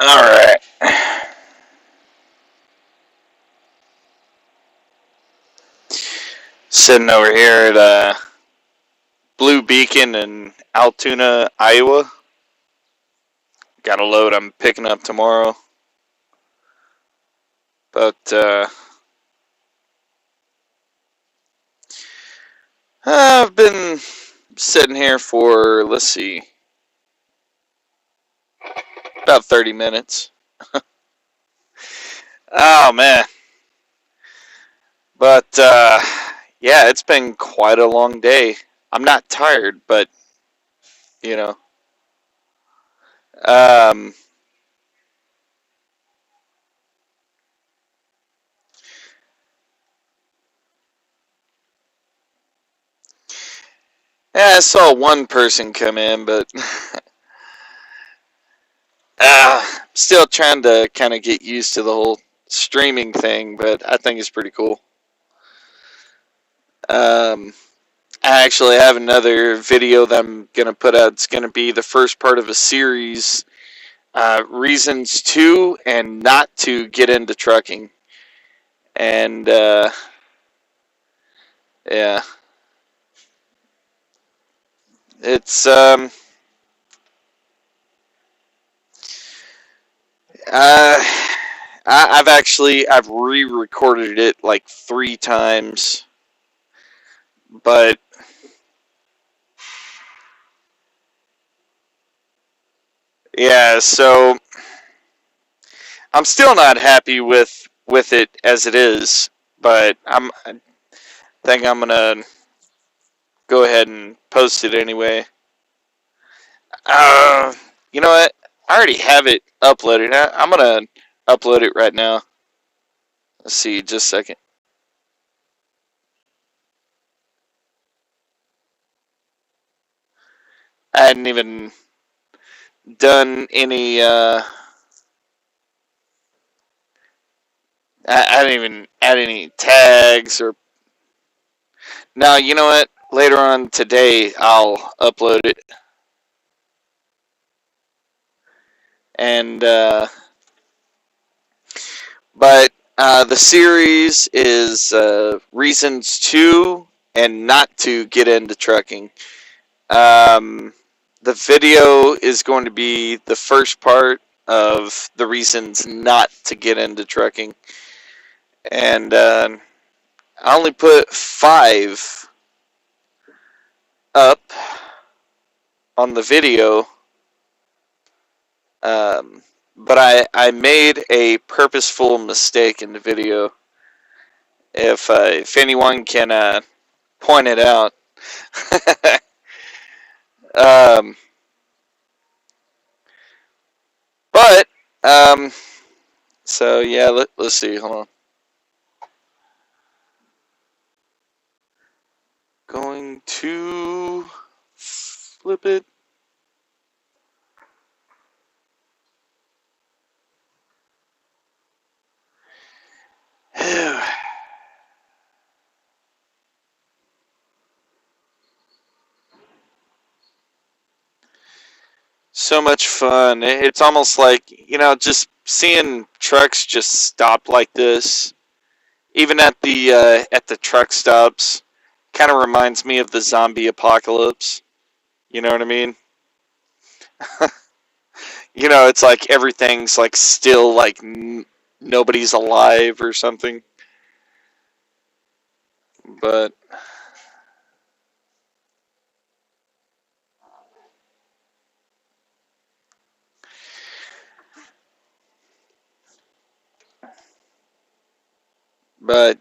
All right. Sitting over here at Blue Beacon in Altoona, Iowa. Got a load I'm picking up tomorrow. But I've been sitting here for, let's see, about 30 minutes. Oh, man. But yeah, it's been quite a long day. I'm not tired, but, you know. Um, yeah, I saw one person come in, but still trying to kind of get used to the whole streaming thing, but I think it's pretty cool. Um, I actually have another video that I'm going to put out. It's going to be the first part of a series, reasons to and not to get into trucking. And yeah, it's uh, I've re-recorded it like 3 times, but yeah, so I'm still not happy with it as it is, but I think I'm gonna go ahead and post it anyway. Uh, you know what? I already have it uploaded. I'm gonna upload it right now. Let's see, just a second. I hadn't even done any. I didn't even add any tags or. No, you know what? Later on today, I'll upload it, and but the series is reasons to and not to get into trucking. Um, the video is going to be the first part of the reasons not to get into trucking, and I only put 5 up on the video, um, but I made a purposeful mistake in the video. If anyone can point it out. um, but so yeah, let's see. Hold on. Going to flip it. So much fun. It's almost like, just seeing trucks just stop like this, even at the truck stops, kind of reminds me of the zombie apocalypse. You know what I mean? It's like everything's like still like nobody's alive or something. But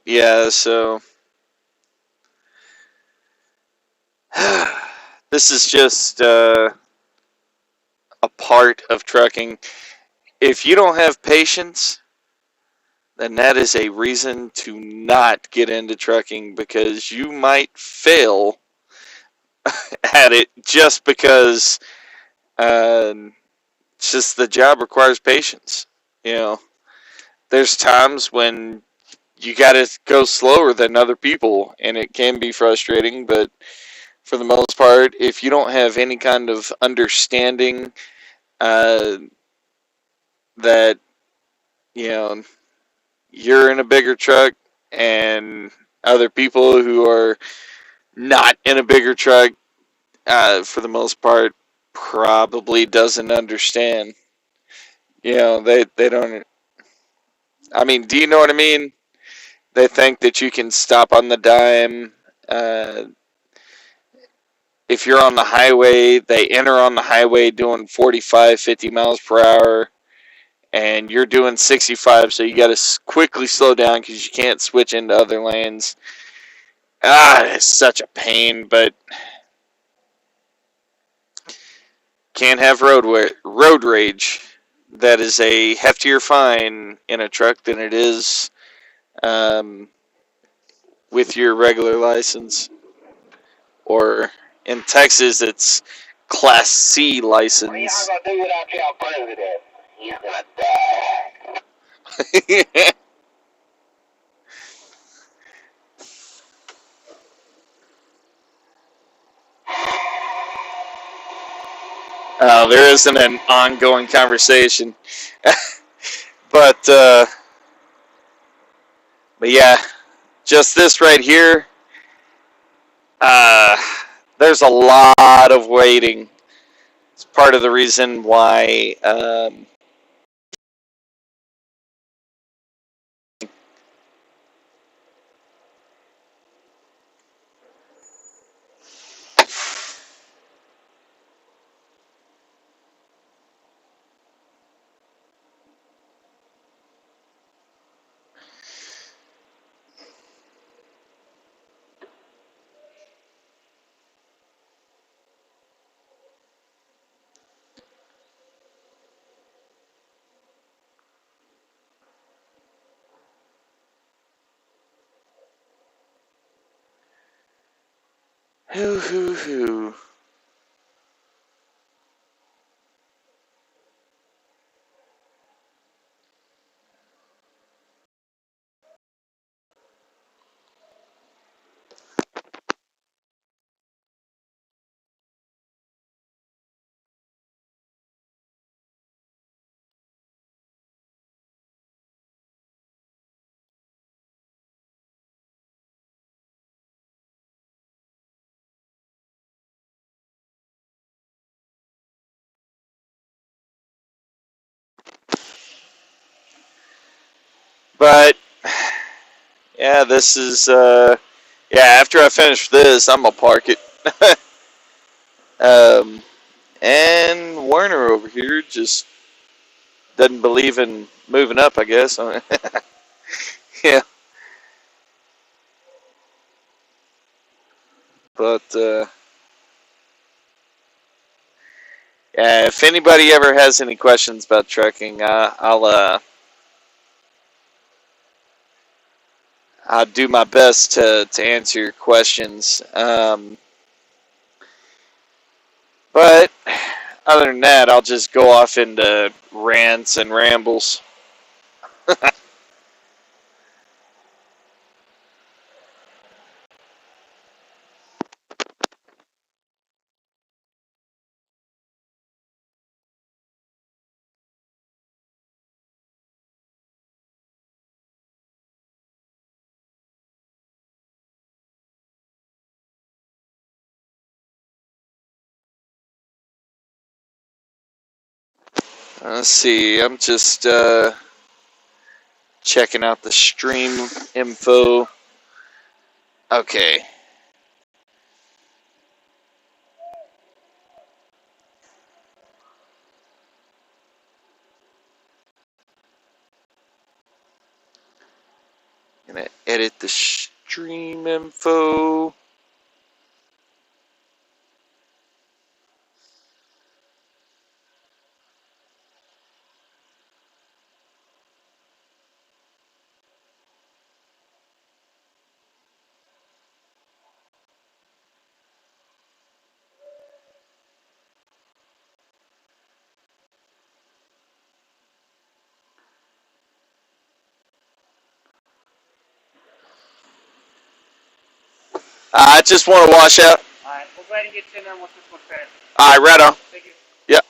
yeah, so this is just a part of trucking. If you don't have patience, then that is a reason to not get into trucking because you might fail at it just because uh, just the job requires patience. You know, there's times when you got to go slower than other people, and it can be frustrating. But for the most part, if you don't have any kind of understanding, uh, that, you know, you're in a bigger truck and other people who are not in a bigger truck, for the most part, probably doesn't understand. They don't. I mean, do you know what I mean? They think that you can stop on the dime. Uh, if you're on the highway, they enter on the highway doing 45, 50 miles per hour, and you're doing 65, so you got to quickly slow down because you can't switch into other lanes. It's such a pain, but can't have road rage. That is a heftier fine in a truck than it is um, with your regular license. Or in Texas, it's Class C license. What are y'all gonna do without y'all president? You're gonna die. There isn't an ongoing conversation, but uh, but yeah, just this right here. Uh, there's a lot of waiting. It's part of the reason why. Hoo hoo hoo. But yeah, this is yeah. After I finish this, I'm gonna park it. um, and Werner over here just doesn't believe in moving up. I guess. Yeah, but yeah. If anybody ever has any questions about trucking, I'll do my best to answer your questions. But other than that, I'll just go off into rants and rambles. Let's see. I'm just checking out the stream info. Okay. Gonna edit the stream info. I just want to wash out. Alright, we'll go ahead and get you in there once this one's finished. Alright, right on. Thank you. Yep.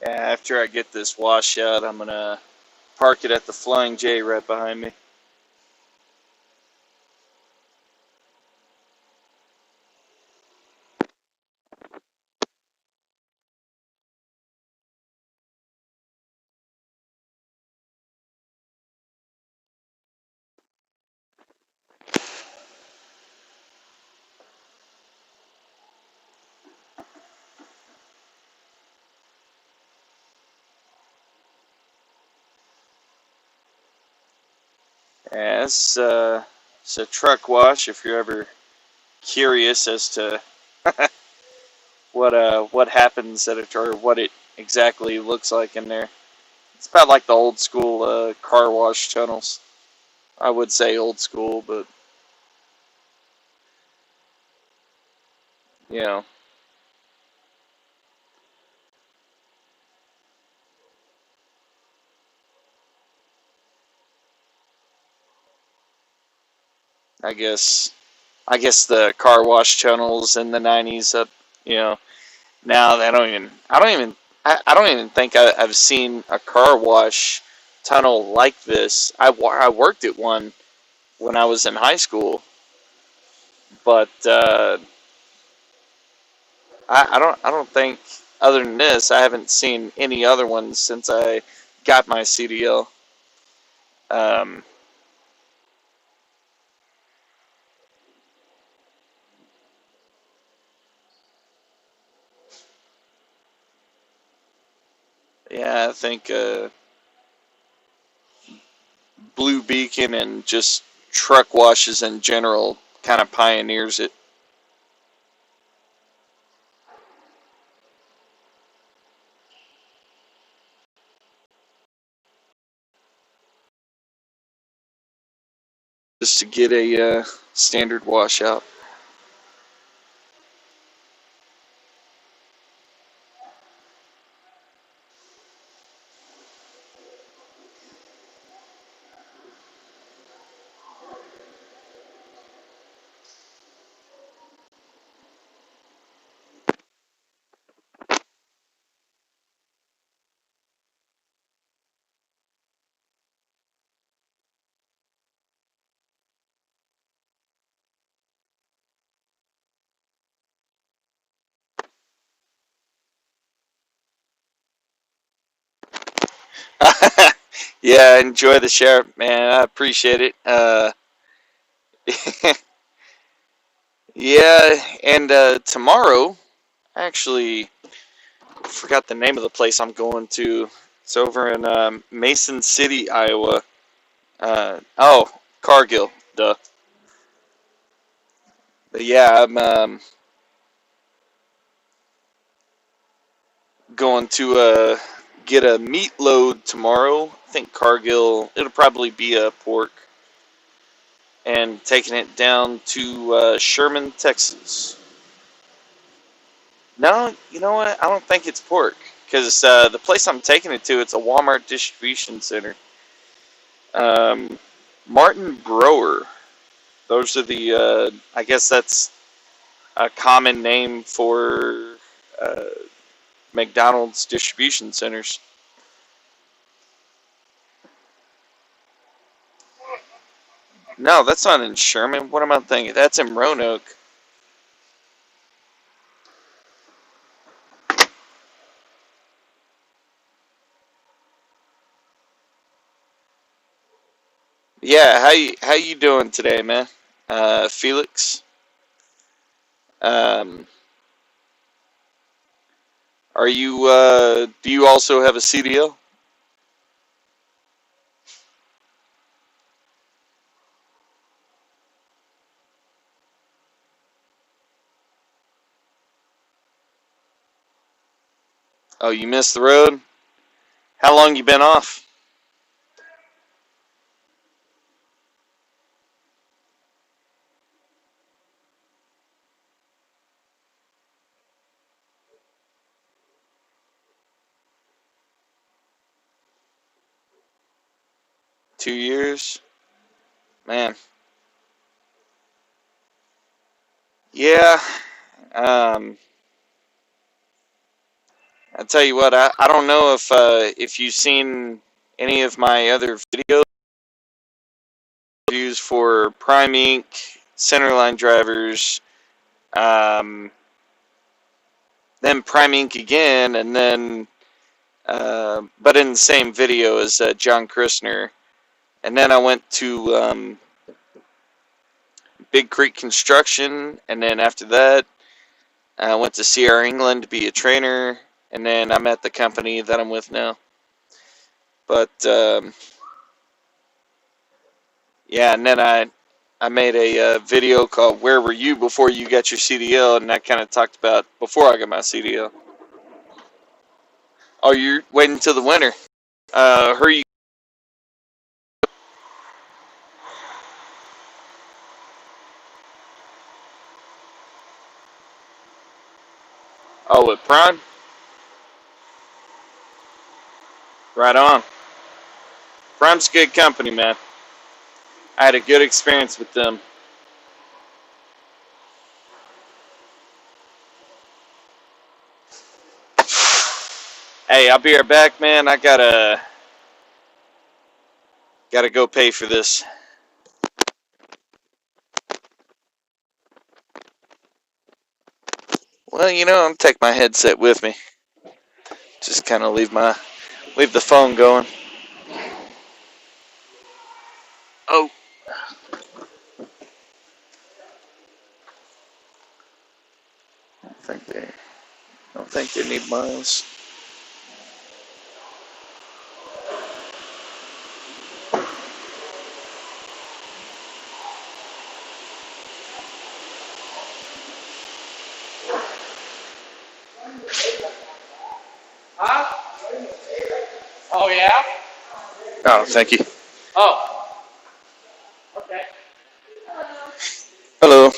Yeah, after I get this washout, I'm gonna park it at the Flying J right behind me. Yeah, it's a truck wash. If you're ever curious as to what happens at it or what it exactly looks like in there, it's about like the old school car wash tunnels. I would say old school, but you know, I guess I guess the car wash tunnels in the '90s. You know, now I don't even think I've seen a car wash tunnel like this. I worked at one when I was in high school, but I don't think other than this I haven't seen any other ones since I got my CDL. Um, yeah, I think Blue Beacon and just truck washes in general kind of pioneers it. Just to get a standard washout. Yeah, enjoy the share, man. I appreciate it. Yeah, and tomorrow, actually, forgot the name of the place I'm going to. It's over in Mason City, Iowa. Cargill, duh. But yeah, I'm going to get a meat load tomorrow. I think Cargill, it'll probably be a pork, and taking it down to Sherman, Texas. No, you know what? I don't think it's pork because the place I'm taking it to, it's a Walmart distribution center. Um, Martin Brower. Those are the. I guess that's a common name for uh, McDonald's distribution centers. No, that's not in Sherman. What am I thinking? That's in Roanoke. Yeah, how you doing today, man? Felix. Um, are you? Do you also have a CDL? Oh, you missed the road. How long you been off? 2 years, man. Yeah. Um, I tell you what, I don't know if you've seen any of my other video reviews for Prime Inc., Centerline drivers, um, then Prime Inc. again, and then but in the same video as John Christner. And then I went to Big Creek Construction, and then after that, I went to CR England to be a trainer, and then I'm at the company that I'm with now. But yeah, and then I made a video called "Where Were You Before You Got Your CDL," and I kind of talked about before I got my CDL. Oh, you're waiting till the winter. Who are you? Oh, at Prime. Right on. Prime's a good company, man. I had a good experience with them. Hey, I'll be right back, man. I gotta go pay for this. Well, I'm take my headset with me. Just kind of leave the phone going. Oh, I don't think they need miles. Huh? Oh, yeah? Oh, thank you. Oh, okay. Hello.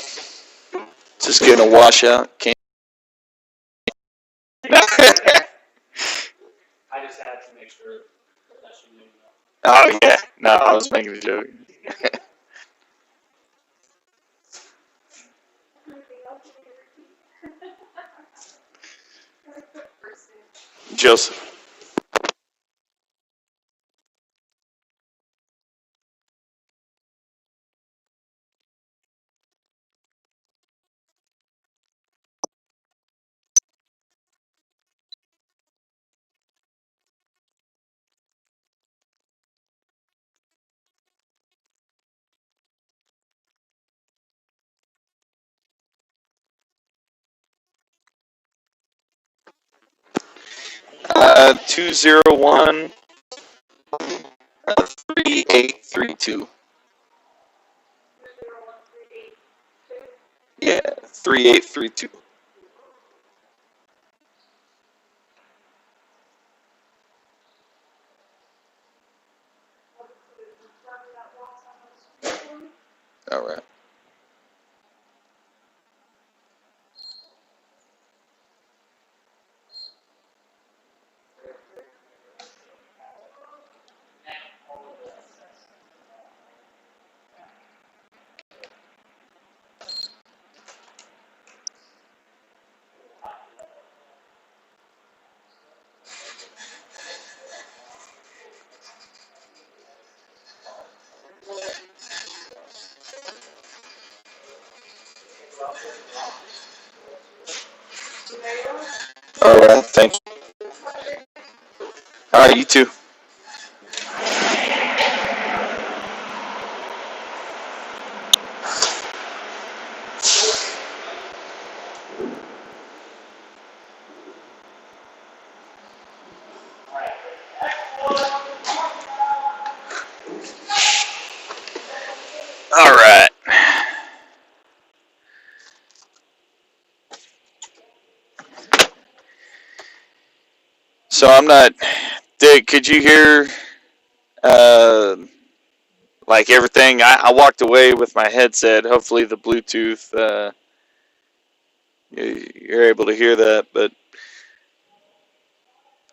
Just getting a washout. Can't. I just had to make sure that she knew Oh yeah. No, I was making a joke. Joseph. Uh, 201 3832. Yeah, 3832. All right. All right. Thank you. All right. You too. All right. So I'm not. Dick, could you hear uh, like everything? I walked away with my headset. Hopefully the Bluetooth. You're able to hear that, but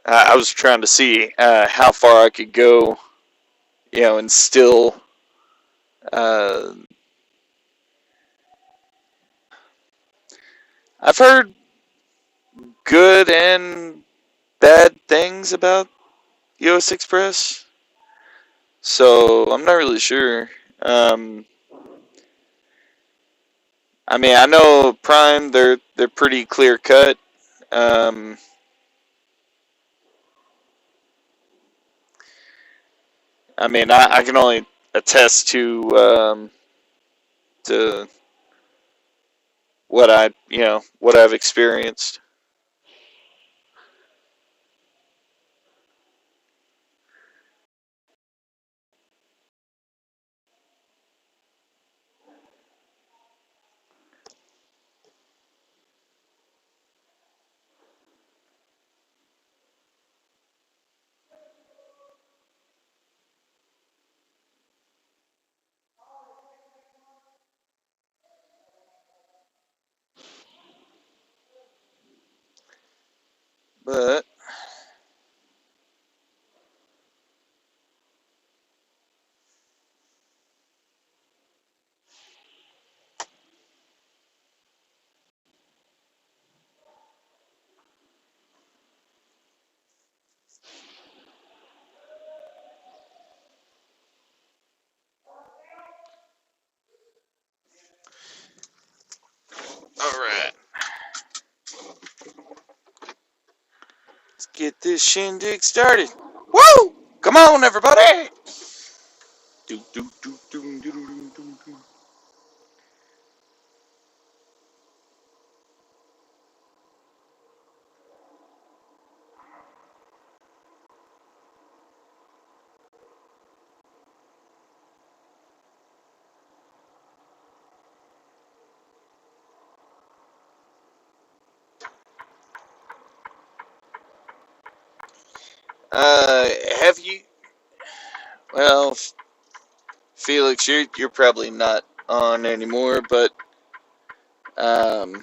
I was trying to see how far I could go, and still. Uh, I've heard good and bad things about US Express, so I'm not really sure. Um, I mean, I know Prime, they're pretty clear cut. Um, I mean, I can only attest to what I've experienced. But all right, let's get this shindig started. Woo! Come on, everybody! Do, do, do, do, do, do, do, do. Uh, have you? Well, Felix, you're probably not on anymore, but um,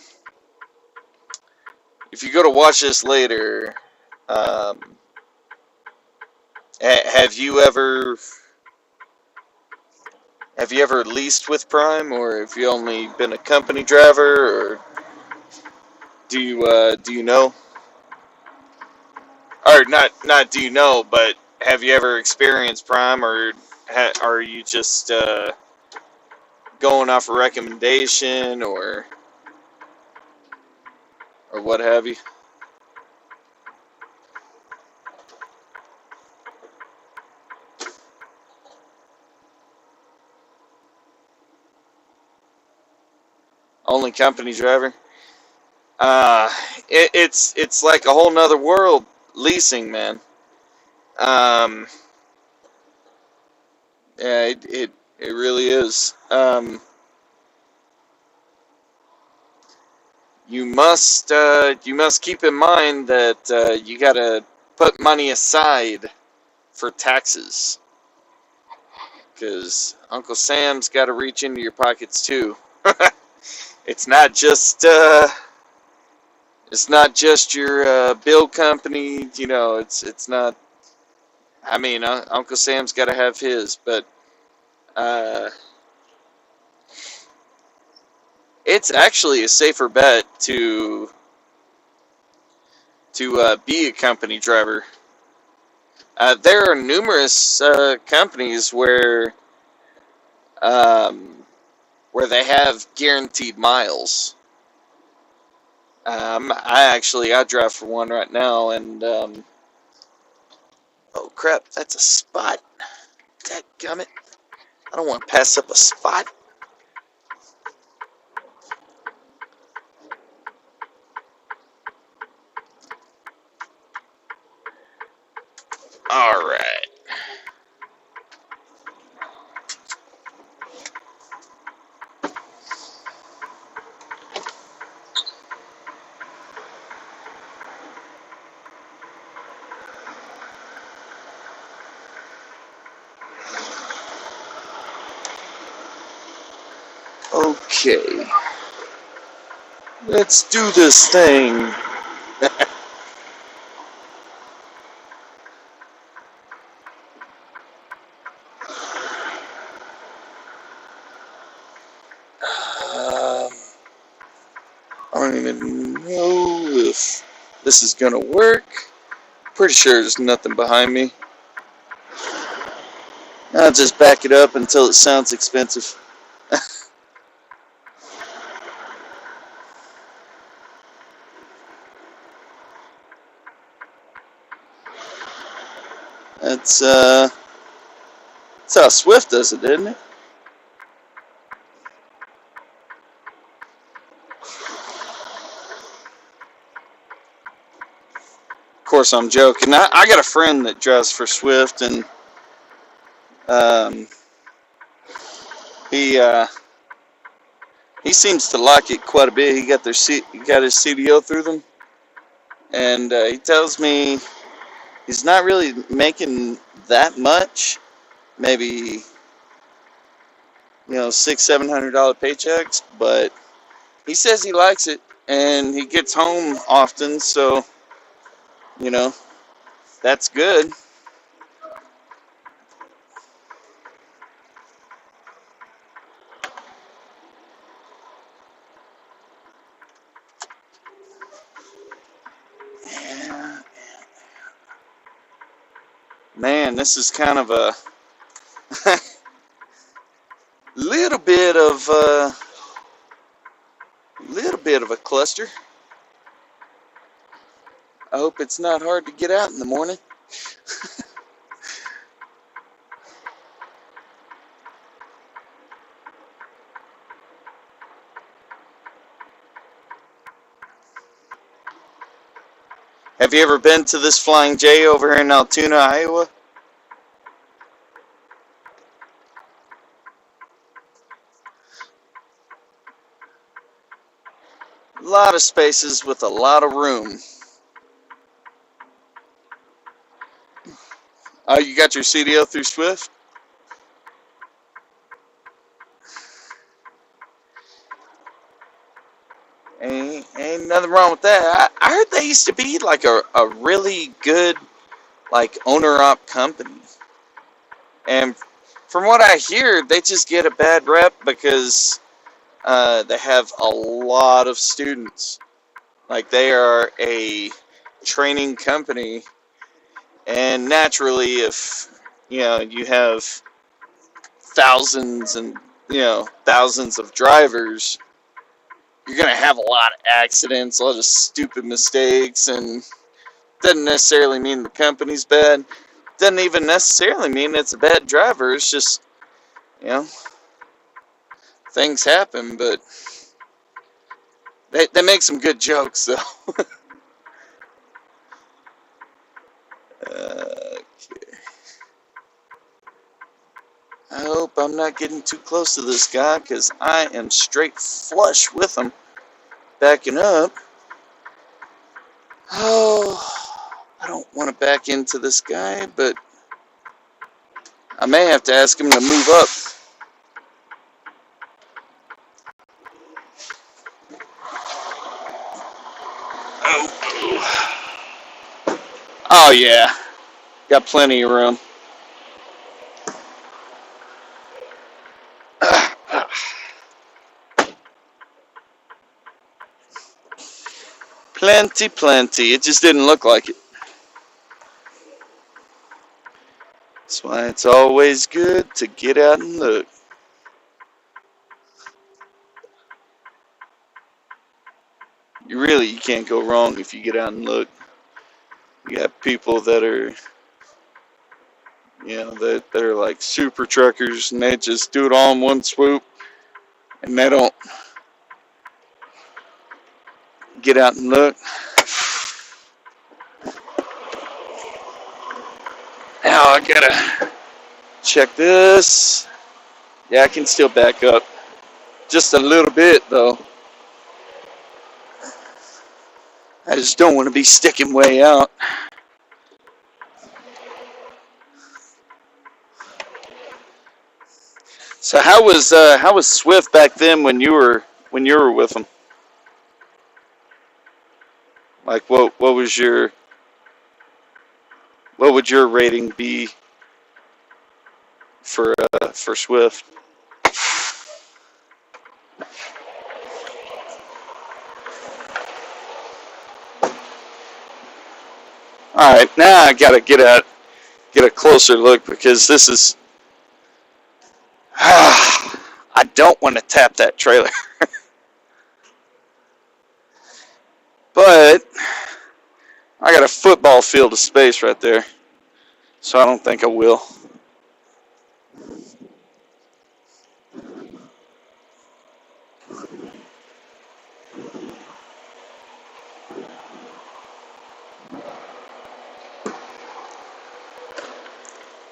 if you go to watch this later, um, have you ever leased with Prime, or have you only been a company driver, or do you know, or not do you know, but have you ever experienced Prime, or are you just going off a recommendation, or what have you? Only company driver. Uh, it's like a whole nother world leasing, man. Um, yeah, it really is. You must keep in mind that you gotta put money aside for taxes, because Uncle Sam's got to reach into your pockets too. it's not just uh, it's not just your bill company. It's not. I mean, Uncle Sam's got to have his, but uh, it's actually a safer bet to be a company driver. There are numerous companies um, where they have guaranteed miles. I drive for one right now, and oh crap, that's a spot. Dadgummit. I don't want to pass up a spot. All right. Okay. Let's do this thing. Um, I don't even know if this is gonna work. Pretty sure there's nothing behind me. I'll just back it up until it sounds expensive. That's how Swift does it, isn't it? Of course, I'm joking. I got a friend that drives for Swift, and um, he he seems to like it quite a bit. He got his CDO through them, and he tells me he's not really making that much. Maybe $600-700 paychecks, but he says he likes it, and he gets home often, so you know that's good. Man, this is kind of a little bit of a cluster. I hope it's not hard to get out in the morning. Have you ever been to this Flying J over here in Altoona, Iowa? A lot of spaces with a lot of room. Oh, you got your CDO through Swift? Ain't nothing wrong with that. I heard they used to be like a really good like owner op company. And from what I hear, they just get a bad rep because they have a lot of students. Like they are a training company, and naturally, if you have thousands and thousands of drivers, you're gonna have a lot of accidents, a lot of stupid mistakes, and doesn't necessarily mean the company's bad. Doesn't even necessarily mean it's a bad driver. It's just you know things happen, but they make some good jokes though. uh, I hope I'm not getting too close to this guy because I am straight flush with him backing up. Oh, I don't want to back into this guy, but I may have to ask him to move up. Oh, oh yeah, got plenty of room. Plenty, plenty. It just didn't look like it. That's why it's always good to get out and look. You can't go wrong if you get out and look. You got people that are that are like super truckers, and they just do it all in one swoop, and they don't get out and look. Now I gotta check this. Yeah, I can still back up just a little bit though. I just don't want to be sticking way out. So how was Swift back then when you were with them? Like what would your rating be for Swift? All right, now I gotta get a closer look because this is. I don't want to tap that trailer, but I got a football field of space right there, so I don't think I will.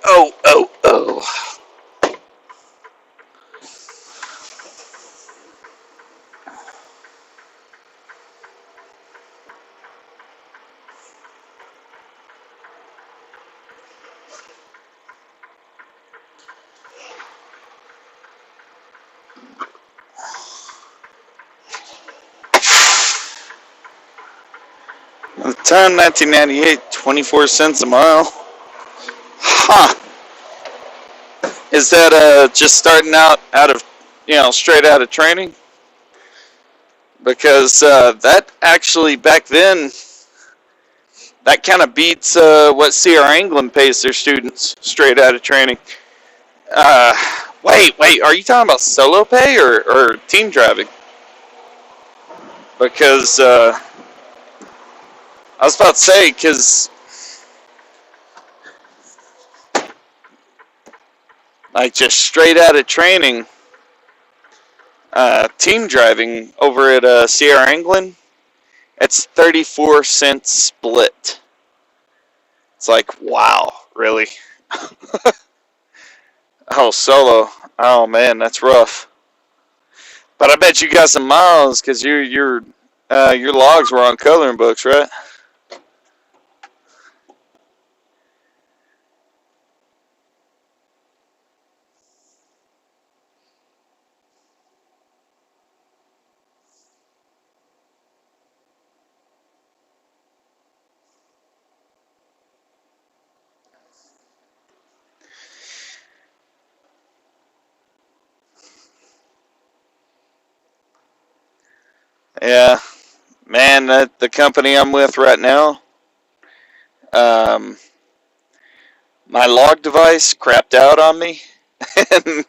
Oh, oh, oh. At the time, 1998, 24 cents a mile. Huh. Is that just starting out of, straight out of training? Because that actually, back then, that kind of beats what CR England pays their students straight out of training. Uh, wait, are you talking about solo pay or team driving? Because I was about to say, because like just straight out of training, team driving over at CR England, it's 34 cents split. It's like, wow, really? Oh, solo. Oh man, that's rough. But I bet you got some miles because your logs were on coloring books, right? Yeah, man. The company I'm with right now, um, my log device crapped out on me, and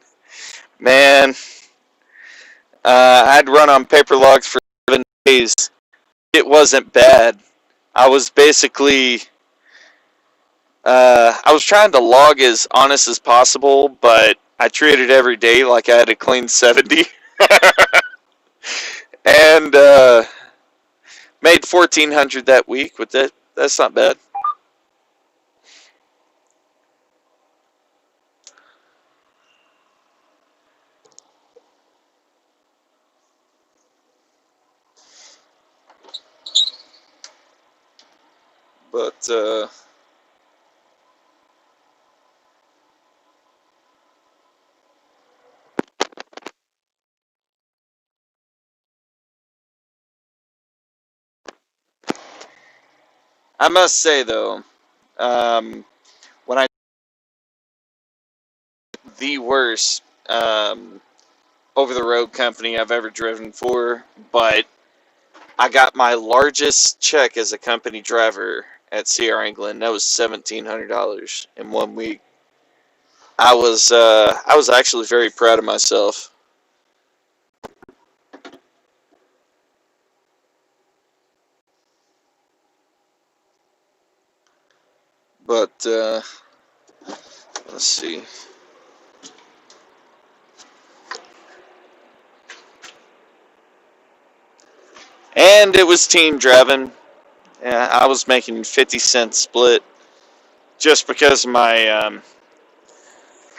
man, I'd run on paper logs for 7 days. It wasn't bad. I was basically I was trying to log as honest as possible, but I treated every day like I had a clean 70, and made 1,400 that week with that. That's not bad. But I must say though, um, when I the worst over the road company I've ever driven for, but I got my largest check as a company driver at CR England. That was $1,700 in 1 week. I was actually very proud of myself. But let's see. And it was team driving. Yeah, I was making 50 cents split just because of my.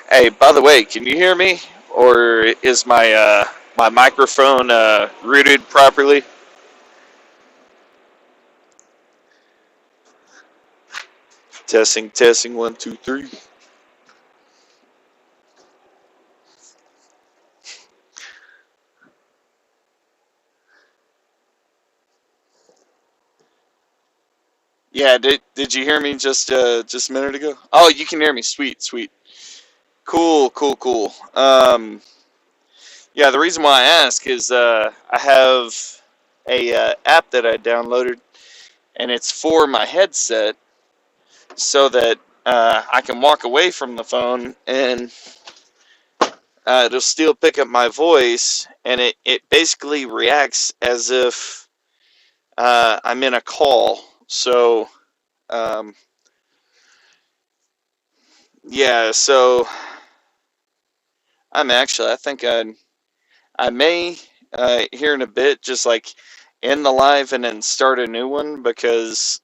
Hey, by the way, can you hear me? Or is my microphone rooted properly? Testing, testing, 1, 2, 3. Yeah, did you hear me just a minute ago? Oh, you can hear me. Sweet, sweet. Cool, cool, cool. Yeah, the reason why I ask is I have a app that I downloaded, and it's for my headset. so that I can walk away from the phone and it'll still pick up my voice, and it basically reacts as if I'm in a call. So, um, yeah, so I think I may, here in a bit, just like end the live and then start a new one because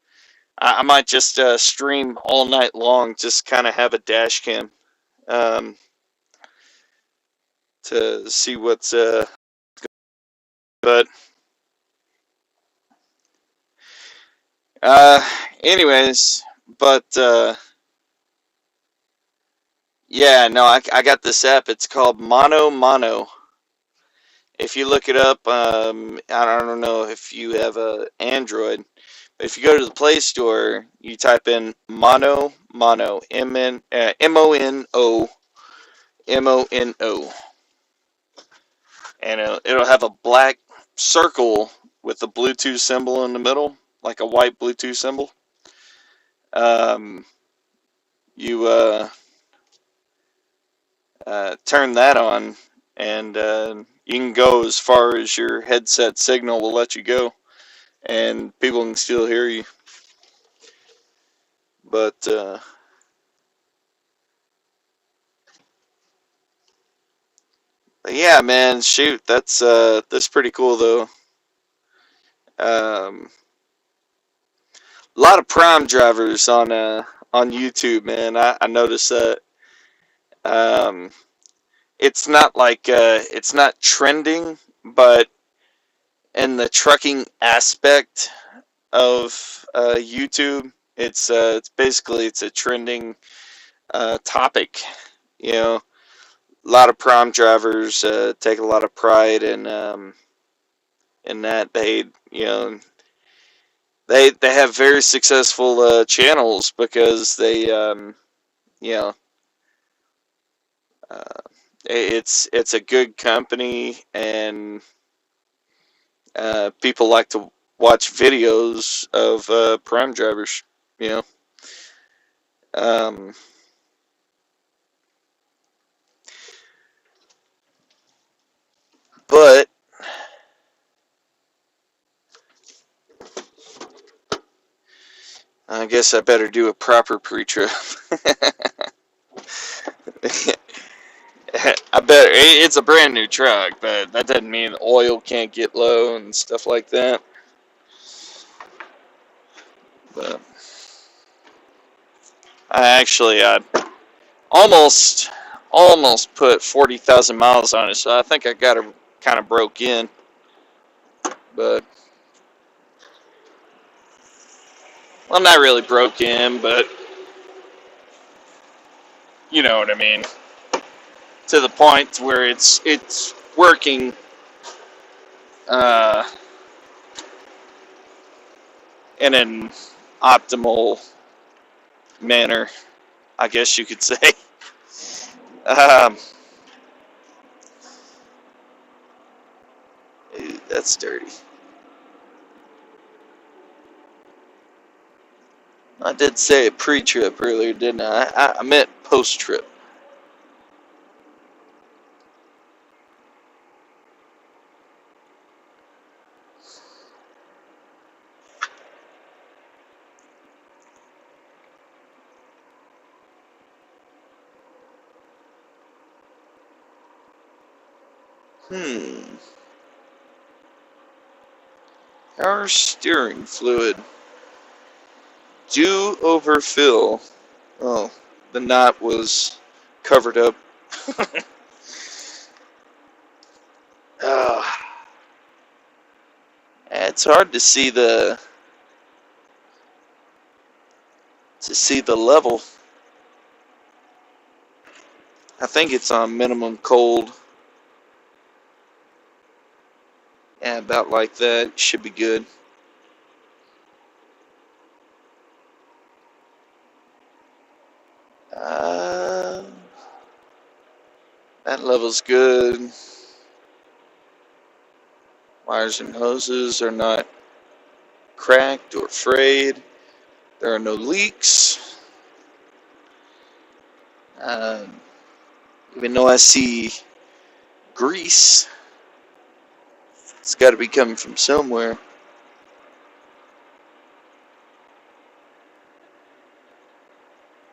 I might just stream all night long, just kind of have a dash cam um, to see what's. But uh, anyways, but yeah, no, I got this app. It's called Mono Mono. If you look it up, I don't know if you have a Android, but if you go to the Play Store, you type in Mono Mono MONO, and it'll have a black circle with a Bluetooth symbol in the middle, like a white Bluetooth symbol. Um, you turn that on, and you can go as far as your headset signal will let you go, and people can still hear you. But yeah, man, shoot, that's pretty cool though. A lot of prime drivers on YouTube, man. I noticed that. Um, it's not trending, but in the trucking aspect of YouTube, it's basically it's a trending topic. You know, a lot of prom drivers take a lot of pride in that they have very successful channels because they you know uh, it's a good company, and people like to watch videos of prom drivers. You know, um, but I guess I better do a proper pre-trip. I bet it's a brand new truck, but that doesn't mean the oil can't get low and stuff like that. But I almost almost put 40,000 miles on it, so I think I got it kind of broke in. But well, not really broke in, but you know what I mean. To the point where it's working uh, in an optimal manner, I guess you could say. Um, that's dirty. I did say a pre-trip earlier, didn't I? I meant post-trip. Hmm. Power steering fluid. Do overfill. Oh, the knot was covered up. uh, it's hard to see the level. I think it's on minimum cold. Yeah, about like that. Should be good. Uh, that level's good. Wires and hoses are not cracked or frayed. There are no leaks. Um, Even though I see grease, it's got to be coming from somewhere.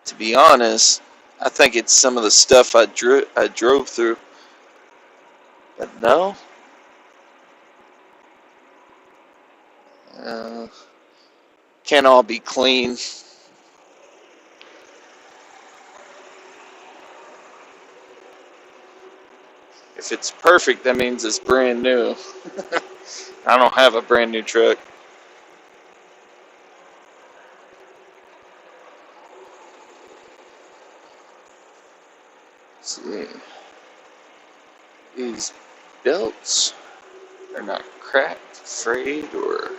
To be honest, I think it's some of the stuff I drove through. But no, uh, can't all be clean. If it's perfect, that means it's brand new. I don't have a brand new truck. Let's see. These belts are not cracked, frayed, or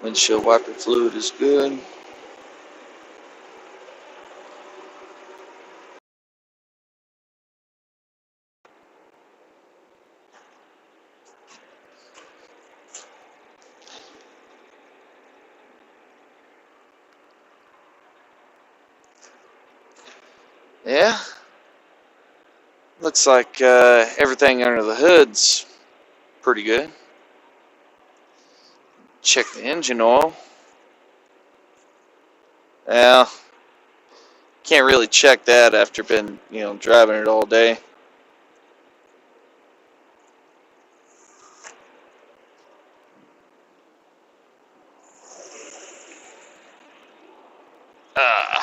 windshield wiper fluid is good. Yeah, looks like everything under the hood's pretty good. Check the engine oil. Well, can't really check that after been driving it all day. Uh,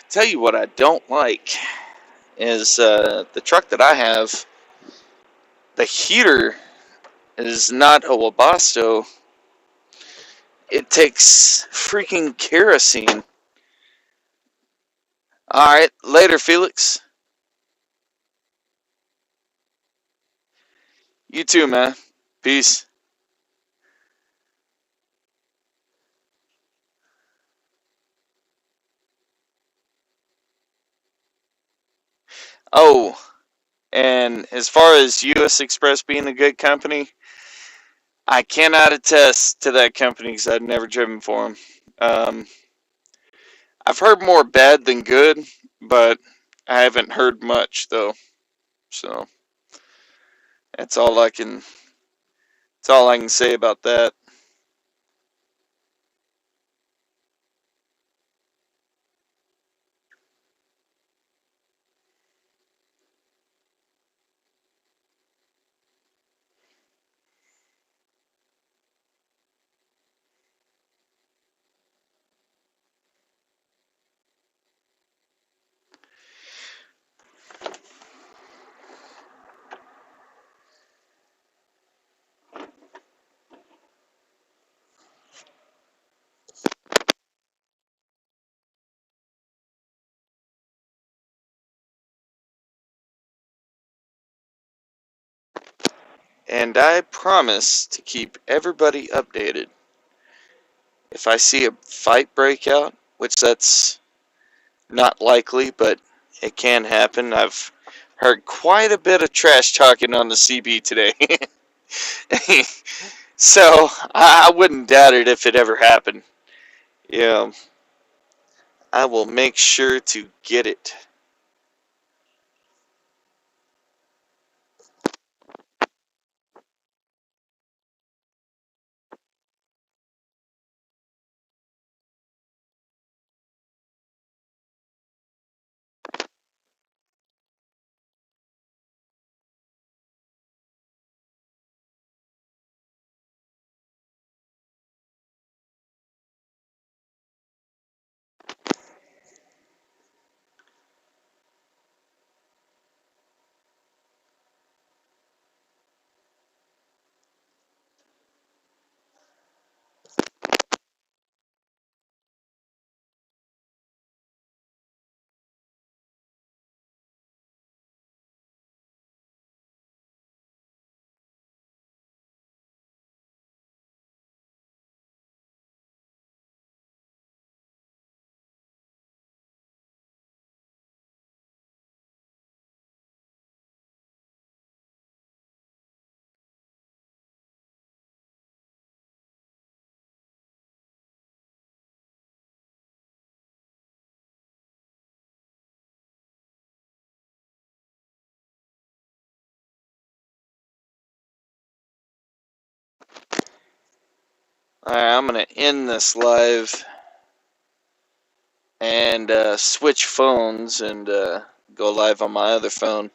Tell you what I don't like is the truck that I have. The heater is not a Webasto. It takes freaking kerosene. All right, later, Felix. You too, man. Peace. Oh, and as far as U.S. Express being a good company, I cannot attest to that company because I've never driven for them. Um, I've heard more bad than good, but I haven't heard much though. So that's all I can. That's all I can say about that. And I promise to keep everybody updated. If I see a fight break out, which that's not likely, but it can happen. I've heard quite a bit of trash talking on the CB today. So I wouldn't doubt it if it ever happened. Yeah, I will make sure to get it. Alright, I'm going to end this live and switch phones and go live on my other phone.